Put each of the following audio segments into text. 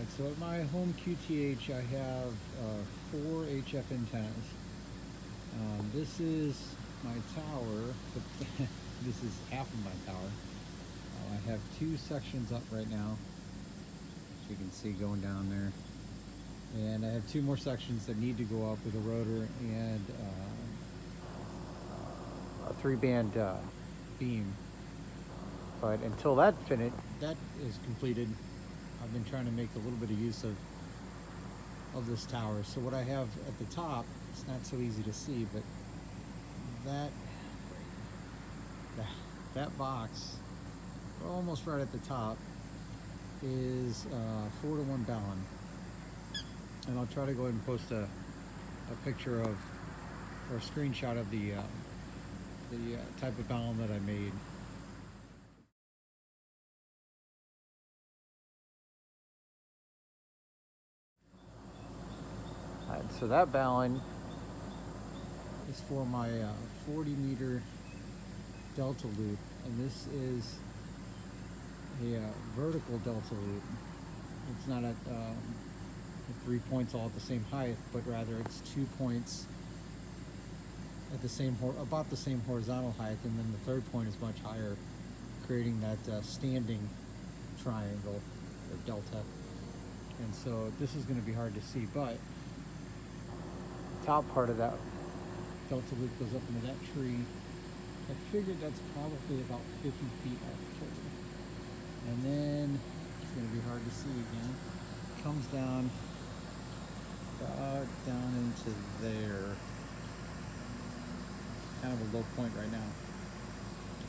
Alright, so at my home QTH I have 4 HF antennas. This is my tower, but this is half of my tower. I have 2 sections up right now, as you can see going down there. And I have 2 more sections that need to go up with a rotor and a 3-band beam. But until that is completed, I've been trying to make a little bit of use of this tower. So what I have at the top, it's not so easy to see, but that box, almost right at the top, is 4-to-1 balun. And I'll try to go ahead and post a picture of, or a screenshot of the type of balun that I made. So that balun is for my 40-meter delta loop, and this is a vertical delta loop. It's not at 3 points all at the same height, but rather it's 2 points at the same about the same horizontal height, and then the third point is much higher, creating that standing triangle or delta. And so this is going to be hard to see, but top part of that delta loop goes up into that tree. I figured that's probably about 50 feet actually. And then it's going to be hard to see again. It comes down into there. Kind of a low point right now.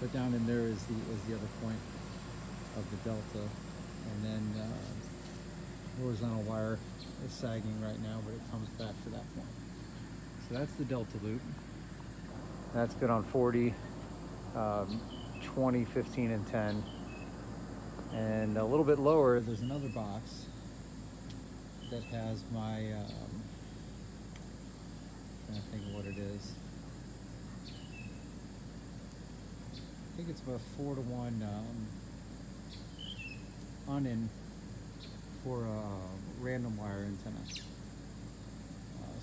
But down in there is the other point of the delta. And then horizontal wire is sagging right now, but it comes back to that point. So that's the delta loop. That's good on 40, 20, 15, and 10. And a little bit lower, there's another box that has my, trying to think of what it is. I think it's about 4-to-1 on-in for a random wire antenna.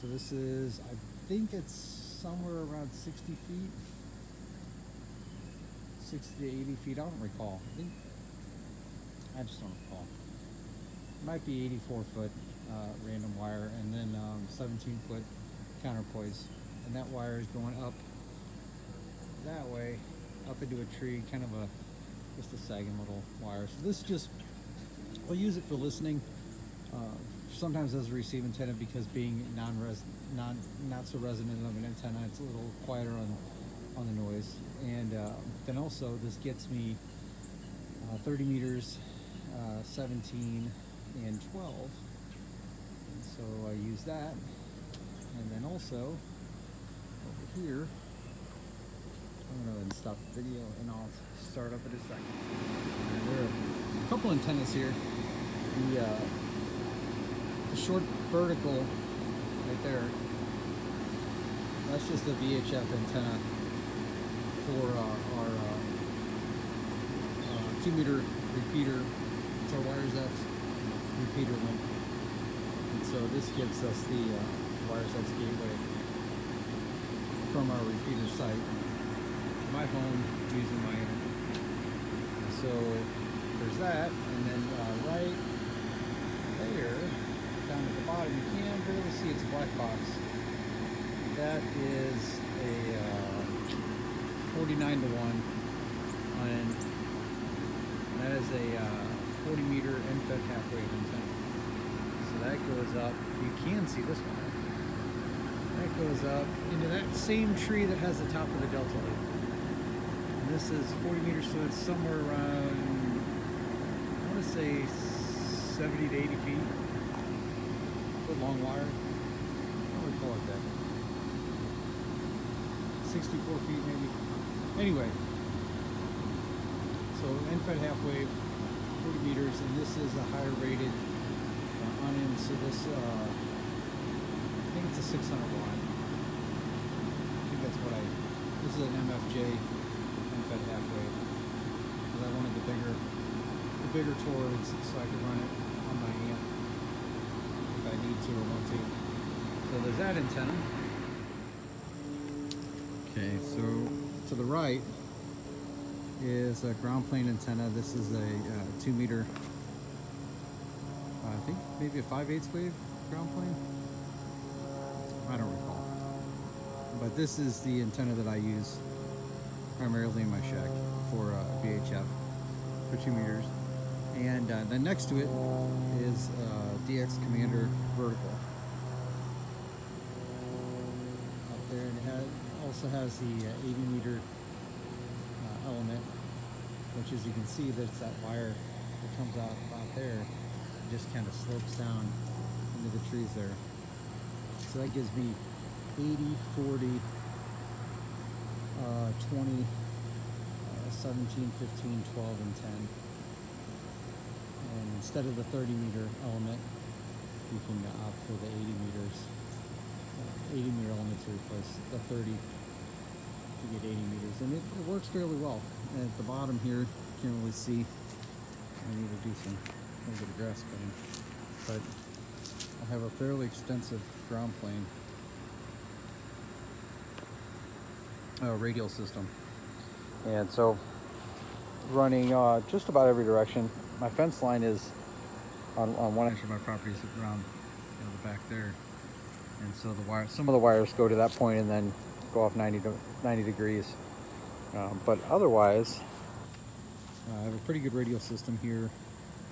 So this is, I think it's somewhere around 60 feet, 60 to 80 feet, I don't recall. I just don't recall. It might be 84 foot random wire, and then 17 foot counterpoise. And that wire is going up that way, up into a tree, kind of just a sagging little wire. So this just, I'll use it for listening. Sometimes as a receive antenna, because being not so resonant of an antenna, it's a little quieter on the noise. And then also this gets me 30 meters, 17 and 12. And so I use that. And then also over here, I'm gonna go ahead and stop the video and I'll start up in a second. And there are a couple antennas here. The short vertical right there, that's just a VHF antenna for our 2-meter repeater. It's our wires X repeater link. And so this gives us the wires X gateway from our repeater site to my home using my internet. So there's that, and then right there, down at the bottom, you can barely see, it's a black box. That is a 49-to-1 on, that is a 40-meter end-fed half-wave antenna. So that goes up, you can see this one. That goes up into that same tree that has the top of the delta loop. And this is 40 meters, so it's somewhere around, I want to say 70 to 80 feet. Long wire. I don't recall exactly. 64 feet maybe. Anyway, so end-fed half wave, 40 meters, and this is a higher rated on-in. So this, I think it's a 600 watt. I think that's what this is an MFJ end-fed half wave. Because I wanted the bigger toreds so I could run it on my amp if I need to or want to. So there's that antenna. Okay, so to the right is a ground plane antenna. This is a 2 meter, I think maybe a 5/8 wave ground plane. I don't recall. But this is the antenna that I use primarily in my shack for VHF for 2 meters. And then next to it is DX Commander vertical up there, and it also has the 80 meter element, which, as you can see, that's that wire that comes out there. It just kind of slopes down into the trees there. So that gives me 80, 40, 20, 17, 15, 12, and 10. And instead of the 30 meter element, you can opt for the 80 meters. 80 meter element to replace the 30 to get 80 meters. And it works fairly well. And at the bottom here, you can't really see. I need to do a little bit of grass cutting. But I have a fairly extensive ground plane radial system. And so running just about every direction. My fence line is on one edge of my property, is around the back there. And so some of the wires go to that point and then go off 90 degrees. But otherwise, I have a pretty good radial system here.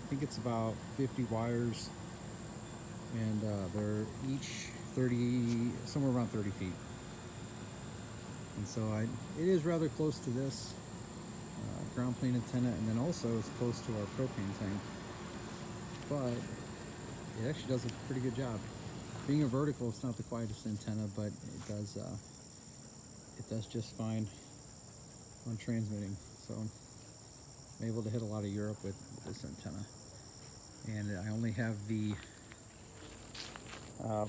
I think it's about 50 wires, and they're each somewhere around 30 feet. And so it is rather close to this ground plane antenna, and then also it's close to our propane tank. But it actually does a pretty good job. Being a vertical, it's not the quietest antenna, but it does just fine on transmitting. So I'm able to hit a lot of Europe with this antenna. And I only have the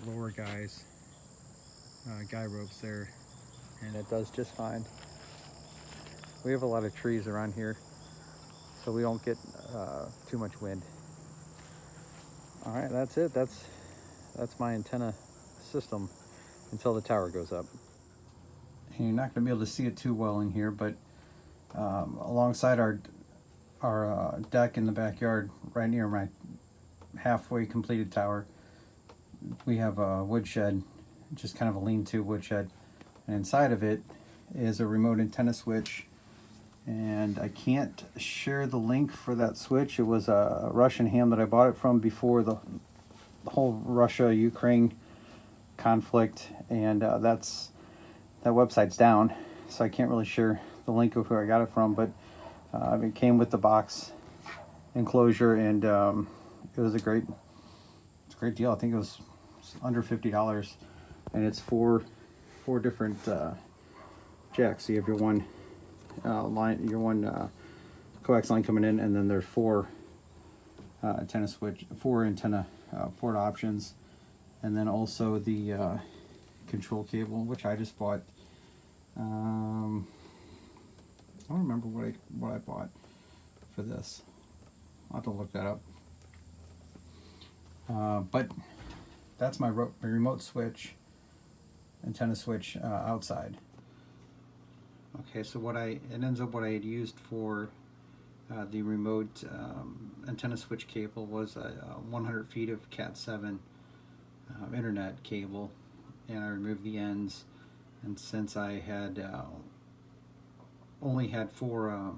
lower guy ropes there, and it does just fine. We have a lot of trees around here, so we don't get too much wind. All right, that's it. That's my antenna system until the tower goes up. And you're not going to be able to see it too well in here, but alongside our deck in the backyard, right near my halfway completed tower, we have a woodshed, just kind of a lean-to woodshed, and inside of it is a remote antenna switch. And I can't share the link for that switch. It was a Russian ham that I bought it from before the whole Russia-Ukraine conflict, and that website's down, so I can't really share the link of who I got it from. But it came with the box enclosure, and it was a great deal. I think it was under $50, and it's four different jacks. So you have your one coax line coming in, and then there's four antenna port options, and then also the control cable, which I just bought. I don't remember what I bought for this. I'll have to look that up. But that's my remote switch, antenna switch outside. Okay, so what I had used for the remote antenna switch cable was 100 feet of Cat7 internet cable, and I removed the ends. And since I had only had four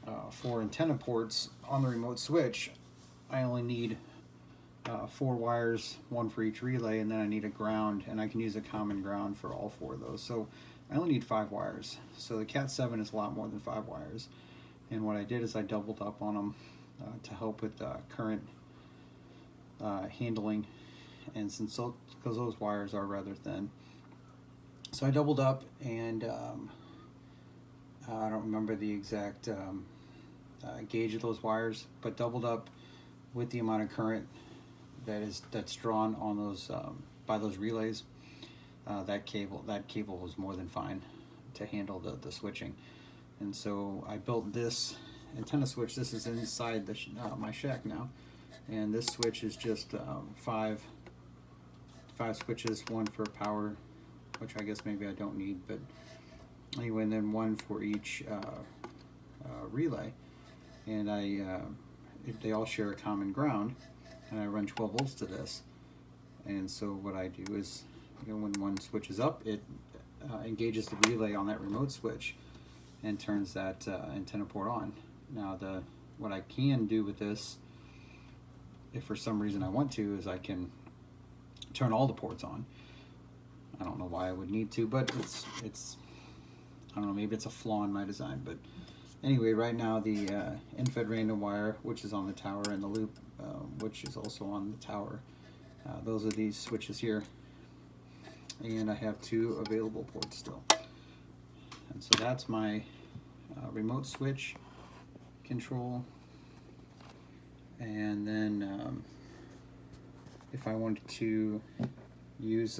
antenna ports on the remote switch, I only need 4 wires, one for each relay, and then I need a ground, and I can use a common ground for all 4 of those. So I only need 5 wires. So the Cat7 is a lot more than 5 wires. And what I did is I doubled up on them to help with current handling, and because those wires are rather thin. So I doubled up, and I don't remember the exact gauge of those wires, but doubled up with the amount of current that's drawn on those by those relays. That cable was more than fine to handle the switching. And so I built this antenna switch. This is inside my shack now, And this switch is just five switches, one for power, which I guess maybe I don't need, but anyway, and then one for each relay. And they all share a common ground, and I run 12 volts to this. And so what I do is, when one switch is up, it engages the relay on that remote switch and turns that antenna port on. Now what I can do with this, if for some reason I want to, is I can turn all the ports on. I don't know why I would need to, but it's I don't know, maybe it's a flaw in my design. But anyway, right now the in-fed random wire, which is on the tower, and the loop, which is also on the tower, those are these switches here. And I have 2 available ports still. And so that's my remote switch control. And then if I wanted to use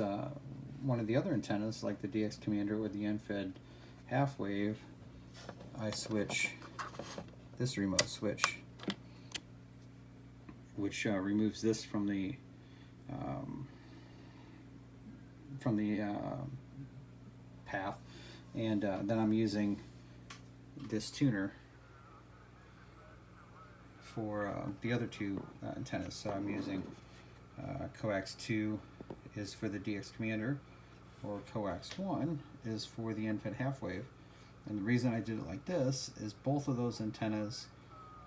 one of the other antennas, like the DX Commander or the Unfed half wave, I switch this remote switch, which removes this from the path, and then I'm using this tuner for the other 2 antennas. So I'm using coax 2 is for the DX Commander, or coax 1 is for the Unfed half wave. And the reason I did it like this is both of those antennas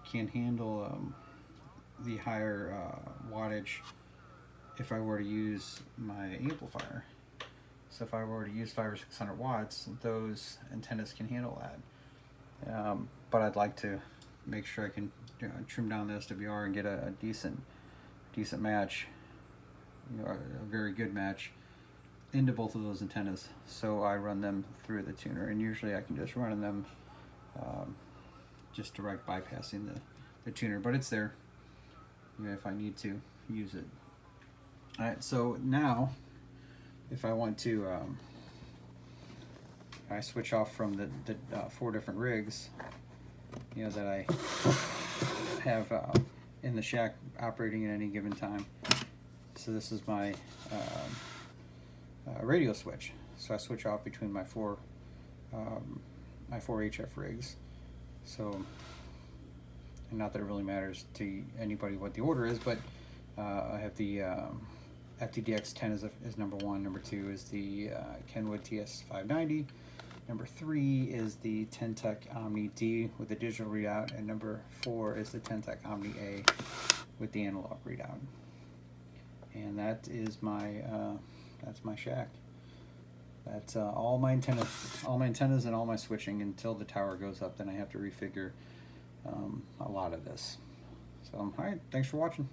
can handle the higher wattage if I were to use my amplifier. So if I were to use 500 or 600 watts, those antennas can handle that. But I'd like to make sure I can trim down the SWR and get a decent match, a very good match into both of those antennas. So I run them through the tuner, and usually I can just run them just direct bypassing the tuner, but it's there if I need to use it. Alright, so now if I want to, I switch off from the 4 different rigs, that I have in the shack operating at any given time. So this is my radio switch. So I switch off between my 4 HF rigs. So, and not that it really matters to anybody what the order is, but I have the FTDX10 is number 1. Number 2 is the Kenwood TS590. Number 3 is the Ten-Tec Omni D with the digital readout, and number 4 is the Ten-Tec Omni A with the analog readout. And that is my that's my shack. That's all my antennas and all my switching until the tower goes up. Then I have to refigure a lot of this. So, all right, thanks for watching.